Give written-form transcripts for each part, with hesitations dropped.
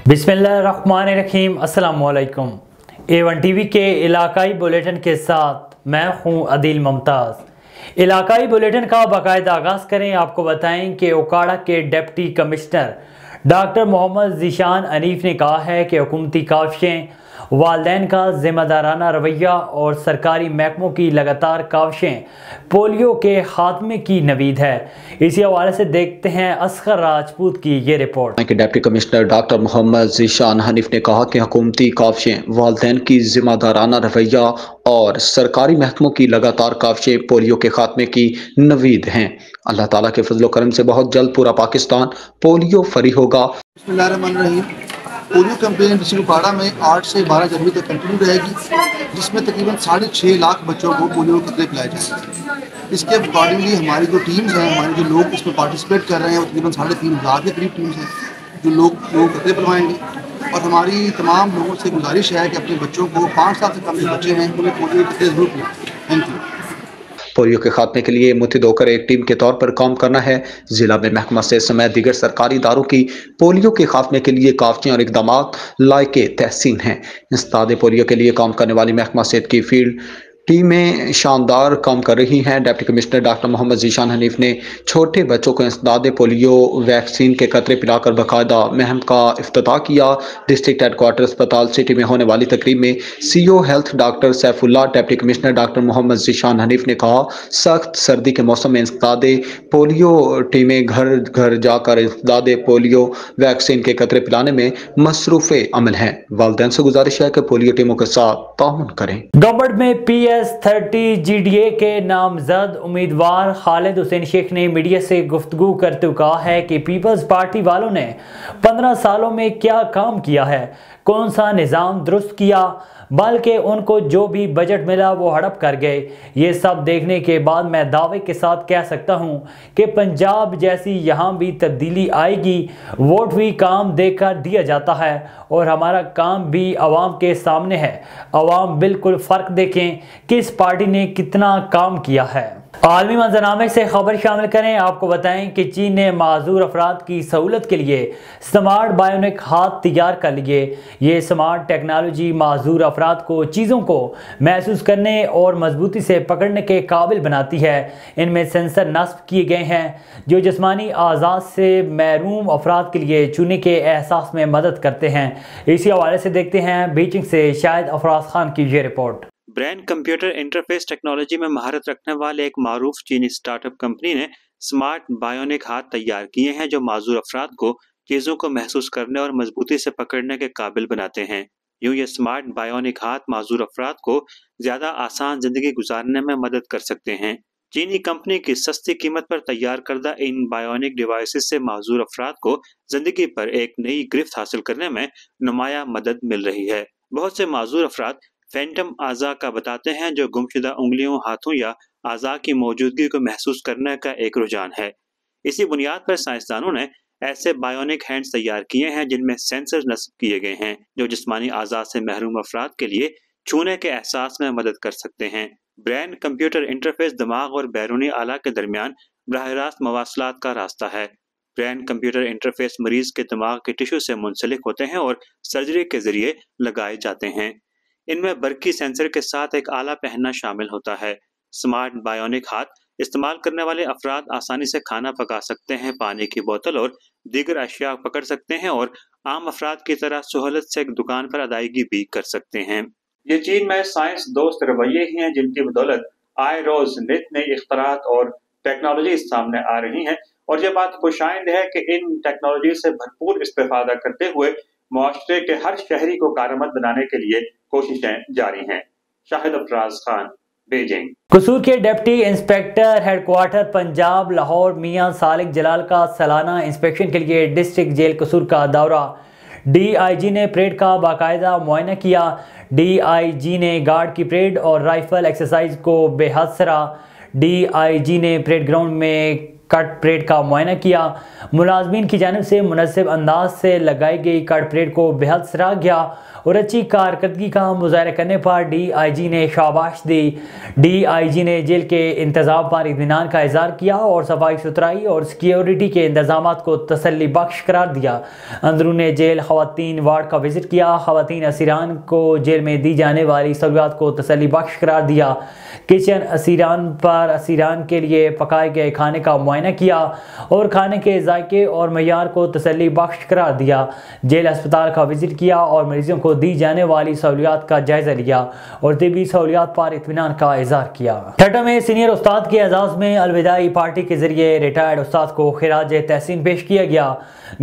बिस्मिल्लाहिर्रहमानिर्रहीम। अस्सलाम वालेकुम। A1 टीवी के इलाकाई बुलेटिन के साथ मैं हूं अदील मुमताज़। इलाकाई बुलेटिन का बाकायदा आगाज़ करें। आपको बताएं कि ओकाड़ा के deputy commissioner doctor Mohammad Zeeshan Hanif ने कहा है कि हुकूमती काविशें, वालिदैन का ज़िम्मेदाराना रवैया और सरकारी महकमों की लगातार काविशें पोलियो के खात्मे की नवीद है। इसी हवाले से देखते हैं असगर राजपूत की ये report. Deputy commissioner doctor Mohammad Zeeshan Hanif ने कहा कि हुकूमती काविशें, वालिदैन की ज़िम्मेदाराना रवैया और सरकारी महकमों की लगातार काविशें पोलियो के खात्मे की नवीद हैं। अल्लाह ताला के फजल करम से बहुत जल्द पूरा पाकिस्तान पोलियो फ्री होगा। पोलियो कैंपेन डिस्ट्रिक्ट ओकाड़ा में 8 से 12 जनवरी तक कंटिन्यू रहेगी, जिसमें तकरीबन 6.5 लाख बच्चों को पोलियो के कतरे पिलाए जाएंगे। इसके अकॉर्डिंगली हमारी जो टीम्स हैं, हमारे जो लोग इसमें पार्टिसिपेट कर रहे हैं, वो तकरीबन 3,500 के करीब टीम्स हैं जो लोग कतरे पिलवाएंगे। और हमारी तमाम लोगों से गुजारिश है कि अपने बच्चों को 5 साल से कम जो बच्चे हैं उन्हें पोलियो के कतरे जरूर पिलाएं। Thank you. पोलियो के खात्मे के लिए मुत्तहिद होकर एक टीम के तौर पर काम करना है। जिला में महकमा से समेत दीगर सरकारी इदारों की पोलियो के खात्मे के लिए काफियाँ और इकदाम लायके तहसीन हैं। इंसदादे पोलियो के लिए काम करने वाली महकमा सेहत की फील्ड टीमें शानदार काम कर रही हैं। Deputy commissioner doctor Mohammad Zeeshan Hanif ने छोटे बच्चों को इंसदादे पोलियो वैक्सीन के कतरे पिलाकर बाकायदा मुहिम का इफ्तिताह किया। डिस्ट्रिक्ट हेडक्वार्टर अस्पताल सिटी में होने वाली तकरीब में CO health doctor Saifullah, deputy commissioner doctor Mohammad Zeeshan Hanif ने कहा, सख्त सर्दी के मौसम में इंसदादे पोलियो टीमें घर घर जाकर इंसदादे पोलियो वैक्सीन के कतरे पिलाने में मसरूफ़ अमल हैं। वालिदैन से गुजारिश है कि पोलियो टीमों के साथ ताउन करें। गवर्नमेंट में PS30 GDA के नामजद उम्मीदवार खालिद हुसैन शेख ने मीडिया से गुफ्तगू करते हुए कहा है कि पीपल्स पार्टी वालों ने 15 सालों में क्या काम किया है, कौन सा निज़ाम दुरुस्त किया, बल्कि उनको जो भी बजट मिला वो हड़प कर गए। ये सब देखने के बाद मैं दावे के साथ कह सकता हूँ कि पंजाब जैसी यहाँ भी तब्दीली आएगी। वोट भी काम देकर दिया जाता है और हमारा काम भी आवाम के सामने है। आवाम बिल्कुल फ़र्क देखें किस पार्टी ने कितना काम किया है। आलमी मंजरनामे से खबर शामिल करें। आपको बताएं कि चीन ने माजूर अफराद की सहूलत के लिए स्मार्ट बायोनिक हाथ तैयार कर लिए। ये स्मार्ट टेक्नोलॉजी माजूर अफराद को चीज़ों को महसूस करने और मजबूती से पकड़ने के काबिल बनाती है। इनमें सेंसर नस्ब किए गए हैं जो जिस्मानी आज़ाद से महरूम अफराद के लिए छूने के एहसास में मदद करते हैं। इसी हवाले से देखते हैं बीजिंग से शाहिद अफराज खान की ये report. Brain computer interface technology में महारत रखने वाले एक मारूफ चीनी स्टार्टअप कंपनी ने स्मार्ट बायोनिक हाथ तैयार किए हैं जो माजूर अफराद को चीज़ों को महसूस करने और मजबूती से पकड़ने के काबिल बनाते हैं। यूँ ये स्मार्ट बायोनिक हाथ माजूर अफराद को ज़्यादा आसान ज़िंदगी गुजारने में मदद कर सकते हैं। चीनी कंपनी की सस्ती कीमत पर तैयार करदा इन बायोनिक डिवाइसेस से माजूर अफराद को ज़िंदगी पर एक नई गिरफ्त हासिल करने में नुमाया मदद मिल रही है। बहुत से माजूर अफराद फैंटम आज़ा का बताते हैं जो गुमशुदा उंगलियों, हाथों या आज़ा की मौजूदगी को महसूस करने का एक रुझान है। इसी बुनियाद पर साइंसदानों ने ऐसे बायोनिक हैंड्स तैयार किए हैं जिनमें सेंसर नस्ब किए गए हैं जो जिस्मानी आज़ा से महरूम अफराद के लिए छूने के एहसास में मदद कर सकते हैं। ब्रेन कंप्यूटर इंटरफेस दिमाग और बैरूनी आला के दरमियान बराह रास्त मवासलात का रास्ता है। ब्रेन कंप्यूटर इंटरफेस मरीज के दिमाग के टिश्यू से मुंसलिक होते हैं और सर्जरी के जरिए लगाए जाते हैं। इनमें बरकी सेंसर के साथ एक आला पहनना शामिल होता है। स्मार्ट बायोनिक हाथ इस्तेमाल करने वाले अफराद आसानी से खाना पका सकते हैं, पानी की बोतल और दीगर अशिया पकड़ सकते हैं और आम अफराद की तरह सहूलत से दुकान पर अदायगी भी कर सकते हैं। ये चीन में साइंस दोस्त रवैये ही हैं जिनकी बदौलत आए रोज नित नई इख्तरात और टेक्नोलॉजी सामने आ रही हैं और ये बात खुशाइंद है कि इन टेक्नोलॉजी से भरपूर इस्तेफादा करते हुए मुआशरे के हर शहरी को कारआमद बनाने के लिए कोशिशें जारी हैं। शाहिद अफराज खान, बीजिंग। कसूर के deputy inspector headquarter Punjab Lahore Mian Salik Jalal का सालाना इंस्पेक्शन के लिए डिस्ट्रिक्ट जेल कसूर का दौरा। DIG ने परेड का बाकायदा मुआयना किया। DIG ने गार्ड की परेड और राइफल एक्सरसाइज को बेहद सराहा। DIG ने परेड ग्राउंड में کٹ پریڈ کا معائنہ کیا۔ ملازمین کی جانب سے مناسب انداز سے لگائی گئی کٹ پریڈ کو بہت سراہا گیا اور اچھی کارکردگی کا مظاہرہ کرنے پر ڈی آئی جی نے شاباش دی۔ ڈی آئی جی نے جیل کے انتظام پر اطمینان کا اظہار کیا اور صفائی ستھرائی اور سیکیورٹی کے انتظامات کو تسلی بخش قرار دیا۔ اندرون جیل خواتین وارڈ کا وزٹ کیا۔ خواتین اسیران کو جیل میں دی جانے والی سہولیات کو تسلی بخش قرار دیا۔ کچن اسیران کے لیے پکائے گئے کھانے کا معائنہ کیا اور کھانے کے ذائقے اور معیار کو تسلی بخش قرار دیا۔ جیل اسپتال کا وزٹ کیا اور مریضوں کو دی جانے والی سہولیات کا جائزہ لیا اور طبی سہولیات پر اطمینان کا اظہار کیا۔ ٹھٹہ میں سینئر استاد کے اعزاز میں الوداعی پارٹی کے ذریعے ریٹائرڈ استاد کو خراج تحسین پیش کیا گیا۔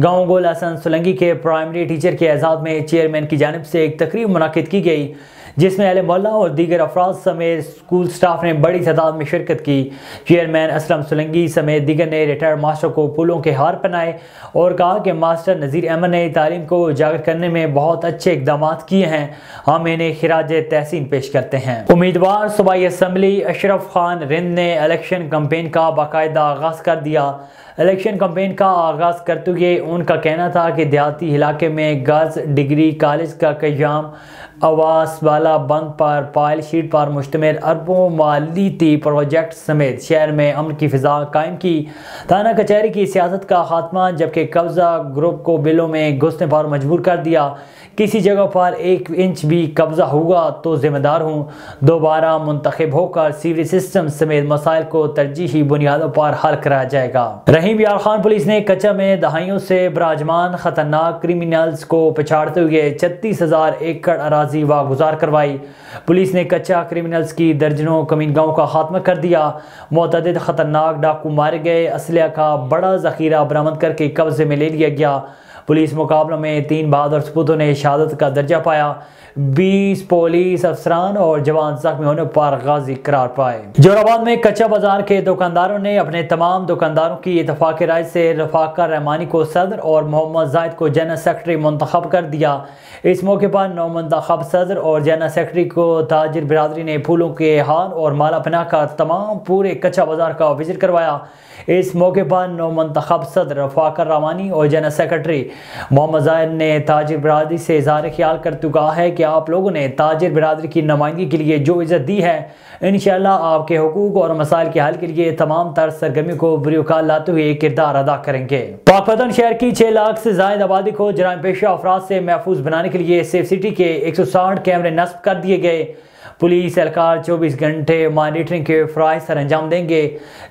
گاؤں گول حسن سولنگی کے پرائمری ٹیچر کے اعزاز میں چیئرمین کی جانب سے ایک تقریب منعقد کی گئی جس میں اہل محلہ اور دیگر افراد سمیت اسکول سٹاف نے بڑی تعداد میں شرکت کی۔ چیئرمین اسلم سولنگی سمیت دیگر نے ریٹائرڈ ماسٹر کو پھولوں کے ہار پہنائے اور کہا کہ ماسٹر نذیر احمد نے تعلیم کو اجاگر کرنے میں بہت اچھے اقدامات کیے ہیں، ہم انہیں خراج تحسین پیش کرتے ہیں۔ امیدوار صوبائی اسمبلی اشرف خان رند نے الیکشن کمپین کا باقاعدہ آغاز کر دیا۔ الیکشن کمپین کا آغاز کرتے ہوئے ان کا کہنا تھا کہ دیہاتی علاقے میں گرلز ڈگری کالج کا قیام، آواس والا بند پر پائل شیٹ پر مشتمل اربوں مالیتی پروجیکٹ سمیت شہر میں امن کی فضا قائم کی، تھانہ کچہری کی سیاست کا خاتمہ، جبکہ قبضہ گروپ کو بلوں میں گھسنے پر مجبور کر دیا۔ کسی جگہ پر 1 انچ بھی قبضہ ہوگا تو ذمہ دار ہوں، دوبارہ منتخب ہو کر سیوریج سسٹم سمیت مسائل کو ترجیحی بنیادوں پر حل کرایا جائے گا۔ رحیم یار خان پولیس نے کچا میں دہائیوں سے براجمان خطرناک کرمینلز کو پچھاڑتے ہوئے 36,000 ایکڑ اراضی واگزار کروائی۔ پولیس نے کچا کرمینلز کی درجنوں کمینگاؤں کا خاتمہ کر دیا۔ متعدد خطرناک ڈاکو مارے گئے، اسلحہ کا بڑا ذخیرہ برآمد کر کے قبضے میں لے لیا گیا۔ پولیس مقابلوں میں 3 بہادر سپوتوں نے شہادت کا درجہ پایا۔ 20 پولیس افسران اور جوان زخمی ہونے پر غازی قرار پائے۔ جوہر آباد میں کچا بازار کے دکانداروں نے اپنے تمام دکانداروں کی اتفاق رائے سے رفاقہ رحمانی کو صدر اور محمد زاہد کو جنرل سیکرٹری منتخب کر دیا۔ اس موقع پر نومنتخب صدر اور جنرل سیکرٹری کو تاجر برادری نے پھولوں کے ہار اور مالا پہنا کر تمام پورے کچا بازار کا وزٹ کروایا۔ اس موقع پر نومنتخب صدر رفاقہ رحمانی اور جنرل سیکرٹری محمد زاہد نے تاجر برادری سے اظہار خیال کرتے کہا ہے کہ آپ لوگوں نے تاجر برادری کی نمائندگی کے لیے جو عزت دی ہے، انشاءاللہ آپ کے حقوق اور مسائل کے حل کے لیے تمام تر سرگرمیوں کو بروکار لاتے ہوئے کردار ادا کریں گے۔ پاک پتن شہر کی 6 لاکھ سے زائد آبادی کو جرائم پیشہ افراد سے محفوظ بنانے کے لیے سیف سٹی کے 160 کیمرے نصب کر دیے گئے۔ پولیس اہلکار 24 گھنٹے مانیٹرنگ کے فرائض سر انجام دیں گے۔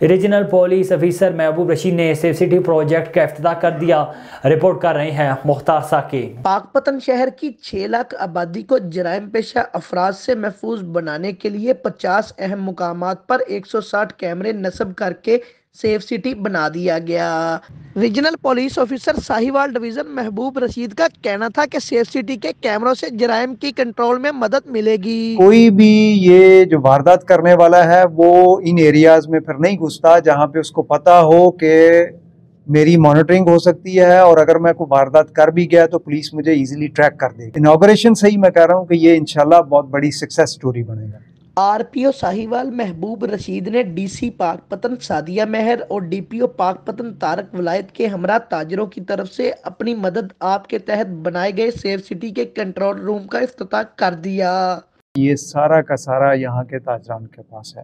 ریجنل پولیس افیسر محبوب رشید نے سیف سٹی پروجیکٹ کا افتتاح کر دیا۔ رپورٹ کر رہے ہیں مختار ساکی۔ پاک پتن شہر کی 6 لاکھ آبادی کو جرائم پیشہ افراد سے محفوظ بنانے کے لیے 50 اہم مقامات پر 160 کیمرے نصب کر کے سیف سٹی بنا دیا گیا۔ Regional police officer Sahiwal division محبوب رشید کا کہنا تھا کہ سیف سٹی کے کیمروں سے جرائم کی کنٹرول میں مدد ملے گی۔ کوئی بھی یہ جو واردات کرنے والا ہے وہ ان ایریاز میں پھر نہیں گھستا جہاں پہ اس کو پتا ہو کہ میری مانیٹرنگ ہو سکتی ہے، اور اگر میں کوئی واردات کر بھی گیا تو پولیس مجھے ایزیلی ٹریک کر دے گی۔ انوگریشن سے ہی میں کہہ رہا ہوں کہ یہ انشاءاللہ بہت بڑی سکسیس سٹوری بنے گا۔ آر پی او ساہیوال محبوب رشید نے ڈی سی پاک پتن سعدیہ مہر اور ڈی پی او پاک پتن طارق ولایت کے ہمراہ تاجروں کی طرف سے اپنی مدد آپ کے تحت بنائے گئے سیف سٹی کے کنٹرول روم کا افتتاح کر دیا۔ یہ سارا کا سارا یہاں کے تاجران کے پاس ہے۔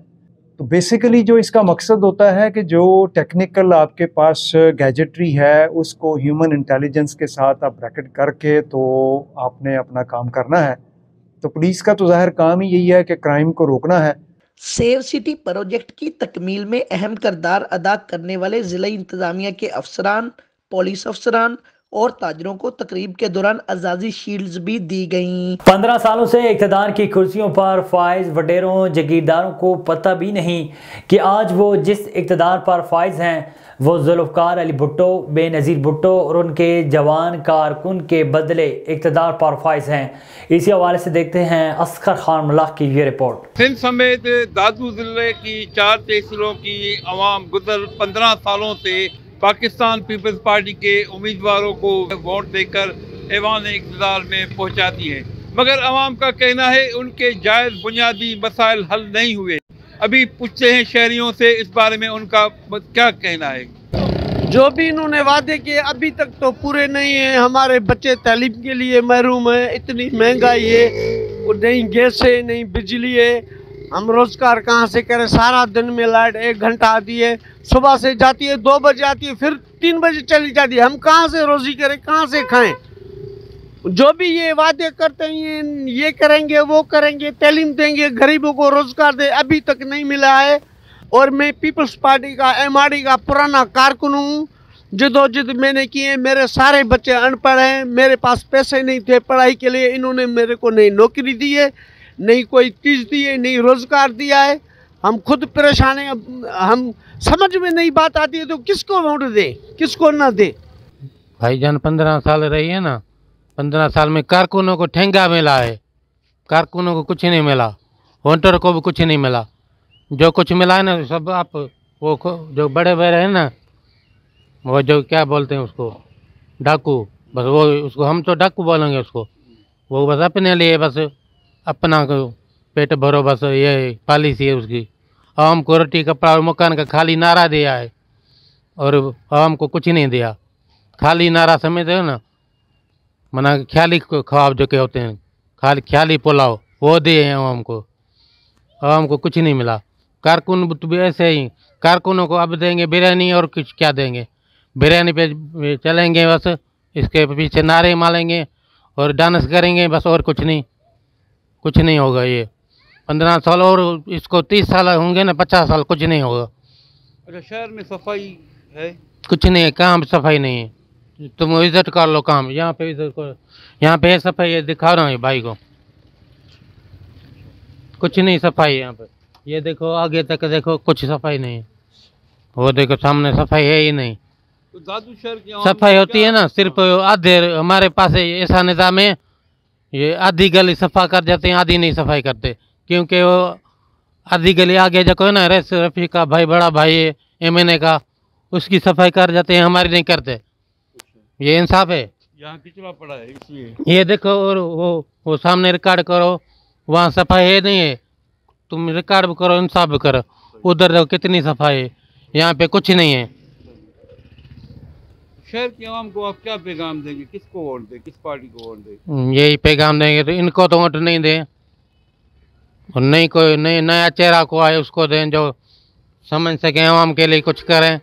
تو بیسیکلی جو اس کا مقصد ہوتا ہے کہ جو ٹیکنیکل آپ کے پاس گیجٹری ہے اس کو ہیومن انٹیلیجنس کے ساتھ آپ بریکٹ کر کے تو آپ نے اپنا کام کرنا ہے۔ تو پولیس کا تو ظاہر کام ہی یہی ہے کہ کرائم کو روکنا ہے۔ سیف سٹی پروجیکٹ کی تکمیل میں اہم کردار ادا کرنے والے ضلع انتظامیہ کے افسران، پولیس افسران اور تاجروں کو تقریب کے دوران اعزازی شیلڈز بھی دی گئیں۔ 15 سالوں سے اقتدار کی کرسیوں پر فائز وڈیروں جگیرداروں کو پتہ بھی نہیں کہ آج وہ جس اقتدار پر فائز ہیں وہ ذوالفقار علی بھٹو، بے نظیر بھٹو اور ان کے جوان کارکن کے بدلے اقتدار پر فائز ہیں۔ اسی حوالے سے دیکھتے ہیں اصغر خان ملاح کی یہ رپورٹ۔ سندھ سمیت دادو ضلع کی 4 تحصیلوں کی عوام گزر 15 سالوں سے پاکستان پیپلز پارٹی کے امیدواروں کو ووٹ دے کر ایوان اقتدار میں پہنچاتی ہے، مگر عوام کا کہنا ہے ان کے جائز بنیادی مسائل حل نہیں ہوئے۔ अभी पूछते हैं शहरियों से इस बारे में उनका क्या कहना है। जो भी इन्होंने वादे किए अभी तक तो पूरे नहीं है। हमारे बच्चे तालीम के लिए महरूम है, इतनी महंगाई है, नहीं गैस है नहीं बिजली है, हम रोजगार कहाँ से करें। सारा दिन में लाइट 1 घंटा आती है, सुबह से जाती है 2 बजे आती है, फिर 3 बजे चली जाती है। हम कहाँ से रोजी करें, कहाँ से खाएं। जो भी ये वादे करते हैं ये करेंगे वो करेंगे, तालीम देंगे, गरीबों को रोजगार दे, अभी तक नहीं मिला है। और मैं पीपल्स पार्टी का MRD का पुराना कारकुन हूँ। जदोजहद मैंने की है, मेरे सारे बच्चे अनपढ़ हैं, मेरे पास पैसे नहीं थे पढ़ाई के लिए, इन्होंने मेरे को नहीं नौकरी दी है, नहीं कोई चीज़ दी है, नहीं रोज़गार दिया है। हम खुद परेशान हैं। हम समझ में नहीं बात आती है तो किसको वोट दे किसको ना दे। भाईजान 15 साल रही है ना, 15 साल में कारकुनों को ठेंगा मिला है, कारकुनों को कुछ नहीं मिला, वोटर को भी कुछ नहीं मिला। जो कुछ मिला है ना सब आप वो जो बड़े बड़े हैं ना, वो जो क्या बोलते हैं उसको, डाकू, बस वो उसको हम तो डाकू बोलेंगे उसको। वो बस अपने लिए बस अपना पेट भरो, बस ये पॉलिसी है उसकी। आवाम को रोटी कपड़ा और मकान का खाली नारा दिया है और आवाम को कुछ नहीं दिया। खाली नारा समझते हो ना, मना ख्याली ख्वाब जो के होते हैं, खाली ख्याली पुलाव वो दिए हैं आवाम को कुछ नहीं मिला। कारकुन भी ऐसे ही, कारकुनों को अब देंगे बिरयानी और कुछ क्या देंगे, बिरयानी पे चलेंगे बस, इसके पीछे नारे मारेंगे और डांस करेंगे बस, और कुछ नहीं होगा। ये 15 साल और इसको 30 साल होंगे ना, 50 साल, कुछ नहीं होगा। अच्छा, शहर में सफाई है? कुछ नहीं है, कहाँ सफाई नहीं है। तुम विजिट कर लो काम, यहाँ पे विजिट करो, यहाँ पे है सफाई, ये दिखा रहा हूँ भाई को, कुछ नहीं सफाई है यहाँ पे। ये देखो आगे तक देखो, कुछ सफाई नहीं है। वो देखो सामने सफाई है ही नहीं। तो दादू शहर की सफाई होती है ना सिर्फ आधे, हमारे पास ऐसा निज़ाम है, ये आधी गली सफा कर जाते हैं, आधी नहीं सफाई करते, क्योंकि वो आधी गली आगे जो है ना, रफ़ी का भाई, बड़ा भाई है MNA का, उसकी सफाई कर जाते हैं, हमारी नहीं करते। ये इंसाफ है? यहाँ कचरा पड़ा है इसलिए। ये देखो, और वो सामने रिकॉर्ड करो, वहाँ सफाई है नहीं है, तुम रिकॉर्ड भी करो, इंसाफ भी करो। उधर देखो कितनी सफाई है, यहाँ पे कुछ नहीं है। शहर की आवाम को आप क्या पैगाम देंगे, किसको वोट दे, किस पार्टी को वोट दे? यही पैगाम देंगे, तो इनको तो वोट नहीं दें, और नहीं कोई नया चेहरा को आए उसको दें जो समझ सकें, आवाम के लिए कुछ करें।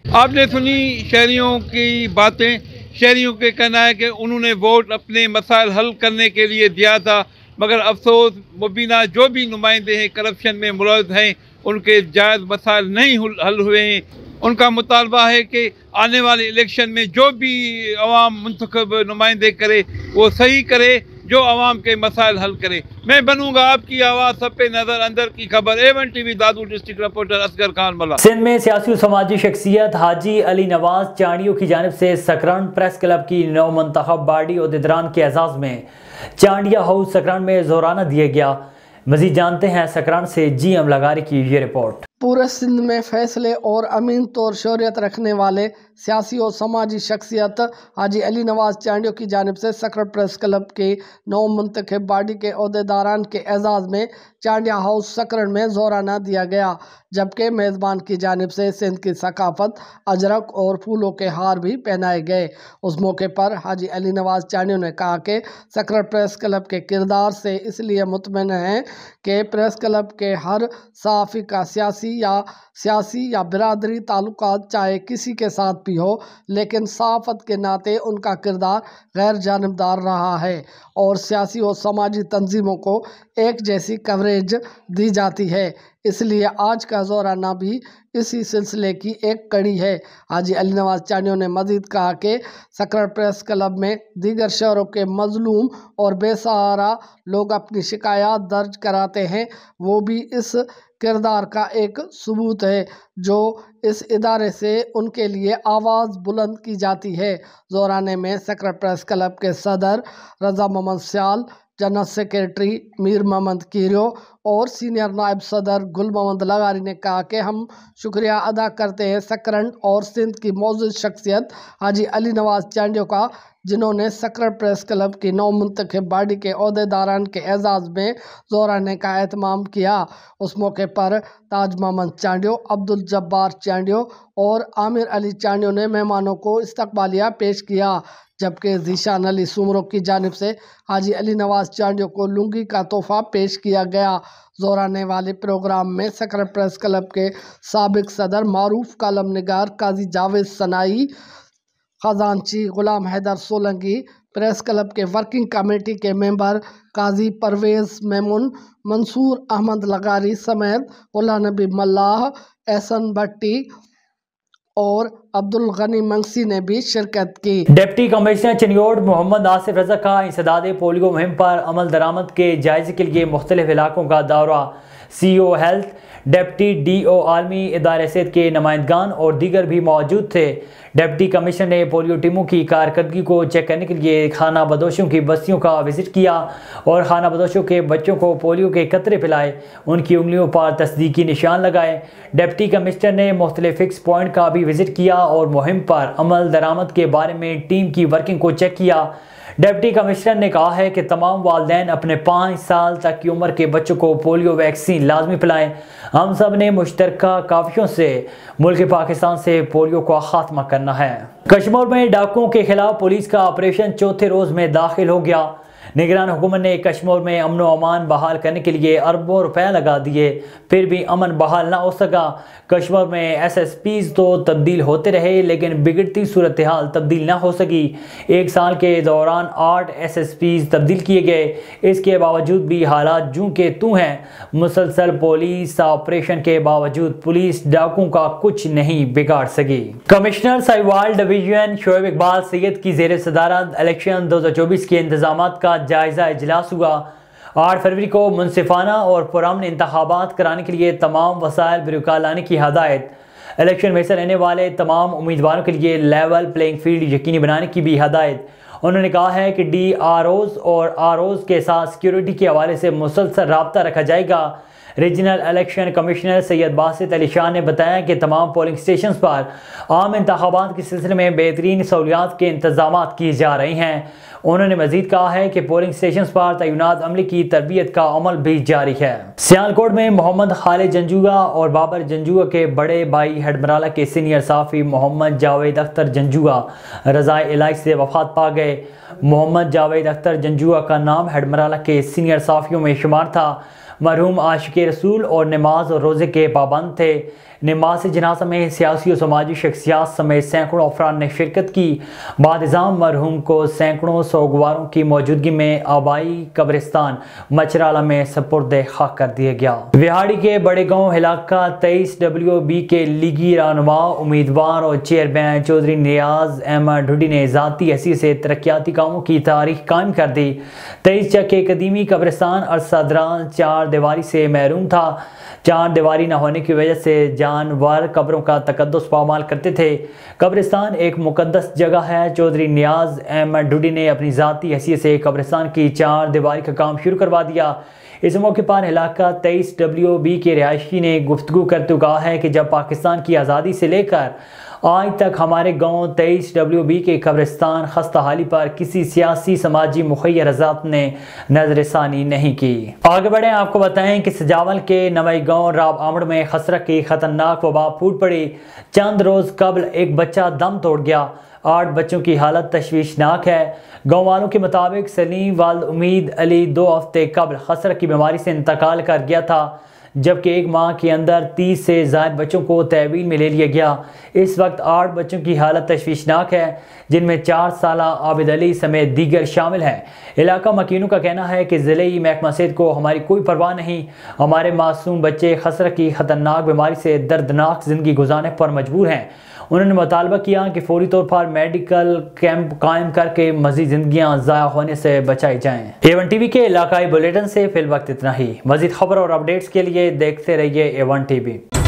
आपने सुनी शहरियों की बातें। शहरियों के कहना है कि उन्होंने वोट अपने मसाइल हल करने के लिए दिया था, मगर अफसोस मुबीना जो भी नुमाइंदे हैं करप्शन में मुलव्वस हैं, उनके जायज़ मसाइल नहीं हल हुए हैं। उनका मुतालबा है कि आने वाले इलेक्शन में जो भी अवाम मुंतखब नुमाइंदे करे वो सही करे, जो अवाम के मसाइल हल करे। मैं बनूंगा आपकी आवाज़, सब पे नज़र, अंदर की खबर। A1 TV दादू, डिस्ट्रिक्ट रिपोर्टर असगर खान मला। सिंध में सियासी और समाजी शख्सियत हाजी अली नवाज चांडियों की जानिब से सकरान प्रेस क्लब की नौ मुंतखब बॉडी ओहदेदारान के एजाज़ में चांडिया हाउस सकरान में जोराना दिया गया। मज़ीद जानते हैं सकरान से GM लगारी की ये रिपोर्ट। पूरे सिंध में फैसले और अमीन तौर शौरियत रखने वाले सियासी और समाजी शख्सियत हाजी अली नवाज चांडियों की जानिब से सकरान प्रेस क्लब के नौ मुंतखब बॉडी के ओहदेदारान के एजाज़ में चांडिया हाउस सकरान में जोराना दिया गया, जबकि मेज़बान की जानिब से सिंध की सकाफत अजरक और फूलों के हार भी पहनाए गए। उस मौके पर हाजी अली नवाज चांडियों ने कहा कि सकरान प्रेस क्लब के किरदार से इसलिए मुतमईन हैं कि प्रेस क्लब के हर सहाफ़ी का सियासी या बिरादरी ताल्लुकात चाहे किसी के साथ भी हो, लेकिन सहाफ़त के नाते उनका किरदार गैर जानिबदार रहा है और सियासी और समाजी तंजीमों को एक जैसी कवरेज दी जाती है। इसलिए आज का जोराना भी इसी सिलसिले की एक कड़ी है। हाजी अली नवाज चांडियों ने मजीद कहा कि सकरान प्रेस क्लब में दीगर शहरों के मजलूम और बेसहारा लोग अपनी शिकायत दर्ज कराते हैं, वो भी इस किरदार का एक सबूत है जो इस इदारे से उनके लिए आवाज़ बुलंद की जाती है। जोराने में सकरान प्रेस क्लब के सदर रज़ा मोहम्मद स्याल, जनरल सेक्रेटरी मीर मोहम्मद कीरो और सीनियर नायब सदर गुल मोहम्मद लगारी ने कहा कि हम शुक्रिया अदा करते हैं सकरन और सिंध की मौजूद शख्सियत हाजी अली नवाज चांडियो का, जिन्होंने सकरन प्रेस क्लब की नौ मुंतखब बॉडी के अहदेदारान के एजाज़ में ज़ोराने का एहतमाम किया। उस मौके पर ताज मोहम्मद चांडियो, अब्दुल जब्बार चांडियो और आमिर अली चांडियो ने मेहमानों को इस्तकबालिया पेश किया, जबकि ज़ीशान अली सुमरो की जानिब से हाजी अली नवाज चांडियो को लुंगी का तोहफा पेश किया गया। ज़ोराने वाले प्रोग्राम में सकरन प्रेस क्लब के साबिक सदर मारूफ कालम निगार काजी जावेद सनाई, खजानची गुलाम हैदर सोलंकी, प्रेस क्लब के वर्किंग कमेटी के मेंबर काजी परवेज़ मेमून, मंसूर अहमद लगारी समेत उल्ला नबी मल्लाह, एहसन भट्टी और अब्दुल गनी मंगसी ने भी शिरकत की। डिप्टी कमिश्नर चिन्योट मोहम्मद आसिफ रजा का इंसदाद पोलियो मुहिम पर अमल दरामद के जायजे के लिए मुख्तलिफ इलाकों का दौरा। CEO हेल्थ, डिप्टी DO आलमी इदारे सेहत के नुमाइंदगान और दीगर भी मौजूद थे। डिप्टी कमिश्नर ने पोलियो टीमों की कारकर्दगी को चेक करने के लिए खाना बदोशों की बस्तियों का विजिट किया और खाना बदोशों के बच्चों को पोलियो के कतरे पिलाए, उनकी उंगलियों पर तस्दीकी निशान लगाए। डिप्टी कमिश्नर ने मुख्तलिफ फिक्स पॉइंट का भी विजिट किया और मुहिम पर अमल दरामद के बारे में टीम की वर्किंग को चेक किया। डिप्टी कमिश्नर ने कहा है कि तमाम वालिदैन अपने 5 साल तक की उम्र के बच्चों को पोलियो वैक्सीन लाजमी पिलाएं। हम सब ने मुश्तरका काफियों से मुल्क पाकिस्तान से पोलियो का खात्मा करना है। कश्मीर में डाकुओं के खिलाफ पुलिस का ऑपरेशन चौथे रोज में दाखिल हो गया। निगरान हुकूमत ने कश्मीर में अमन व अमान बहाल करने के लिए अरबों रुपए लगा दिए, फिर भी अमन बहाल ना हो सका। कश्मीर में SSPs तो तब्दील होते रहे लेकिन बिगड़ती सूरत हाल तब्दील ना हो सकी। 1 साल के दौरान 8 SSPs तब्दील किए गए, इसके बावजूद भी हालात जूं के तूं हैं। मुसलसल पुलिस ऑपरेशन के बावजूद पुलिस डाकुओं का कुछ नहीं बिगाड़ सकी। कमिश्नर साहिवाल डिवीजन शोएब इकबाल सैयद की जेर सदारत इलेक्शन 2024 के इंतजामात का जायजा इजलास हुआ। 8 फरवरी को मुनसिफाना और पुरअमन इंतखाबात कराने के लिए तमाम वसाइल बिरुका लाने की हदायत। इलेक्शन में हिस्सा लेने वाले तमाम उम्मीदवारों के लिए लेवल प्लेइंग फील्ड यकीनी बनाने की भी हदायत। उन्होंने कहा है कि DROs और ROs के साथ सिक्योरिटी के हवाले से मुसलसल रब्ता रखा जाएगा। Regional election commissioner Syed Basit Ali Shah ने बताया कि तमाम पोलिंग स्टेशन पर आम इंतखाबात के सिलसिले में बेहतरीन सहूलियात के इंतजाम किए जा रहे हैं। उन्होंने मजीद कहा है कि पोलिंग स्टेशन पर तैनात अमले की तरबियत का अमल भी जारी है। सियालकोट में मोहम्मद खालिद जंजुआ और बाबर जंजुआ के बड़े भाई हेडमराला के सीनियर साफ़ी मोहम्मद जावेद अख्तर जंजुआ रज़ाए इलाज से वफात पा गए। मोहम्मद जावेद अख्तर जंजुआ का नाम हेडमराला के सीनियर साफ़ियों में शुमार था। मरहूम आशिक़ रसूल और नमाज और रोज़े के पाबंद थे। नमाज जनाजा में सियासी और समाजी शख्सियात समेत सैकड़ों अफराद ने शिरकत की। बाद-ए-ज़ाम मरहूम को सैकड़ों सोगवारों की मौजूदगी में आबाई कब्रिस्तान मचराला में सपुर्द खाक कर दिया गया। विहाड़ी के बड़े गांव इलाका 23 WB के लीगी रहनुमा उम्मीदवार और चेयरमैन चौधरी नियाज अहमद ढुडी ने ज़ाती हैसियत से तरक्याती कामों की तारीख कायम कर दी। 23 के कदीमी कब्रिस्तान अरसा दौरान 4 दीवारी से महरूम था। 4 दीवारी न होने की वजह से जानवर कब्रों का तकद्दुस पामाल करते थे। कब्रिस्तान एक मुकद्दस जगह है। चौधरी नियाज अहमद ढुडी ने अपनी ज़ाती हैसियत से कब्रिस्तान की 4 दीवारी का काम शुरू करवा दिया। इस मौके पर इलाका 23 WB के रिहायशी ने गुफ्तगू करते हुए कहा है कि जब पाकिस्तान की आज़ादी से लेकर आज तक हमारे गांव 23 WB के कब्रिस्तान खस्ता हाली पर किसी सियासी समाजी मुखय्यरजात ने नजरसानी नहीं की। आगे बढ़े, आपको बताएं कि सजावल के नवई गांव राब आमड़ में खसरा की खतरनाक वबा फूट पड़ी। चंद रोज कबल एक बच्चा दम तोड़ गया। 8 बच्चों की हालत तशवीशनाक है। गाँव वालों के मुताबिक सलीम वाल्द उम्मीद अली 2 हफ्ते कबल खसरा की बीमारी से इंतकाल कर गया था, जबकि एक माह के अंदर 30 से ज़ायद बच्चों को तहवील में ले लिया गया। इस वक्त 8 बच्चों की हालत तशवीशनाक है, जिनमें 4 साला आबिद अली समेत दीगर शामिल हैं। इलाका मकीनों का कहना है कि ज़िले महकमा सेहत को हमारी कोई परवाह नहीं। हमारे मासूम बच्चे खसरा की ख़तरनाक बीमारी से दर्दनाक ज़िंदगी गुजारने पर मजबूर हैं। उन्होंने मुतालबा किया कि फौरी तौर पर मेडिकल कैंप कायम करके मज़ीद ज़िंदगियाँ ज़ाया होने से बचाई जाएँ। A1 TV के इलाकाई बुलेटिन से फिल वक्त इतना ही। मज़ीद खबर और अपडेट्स के लिए देखते रहिए A1 TV।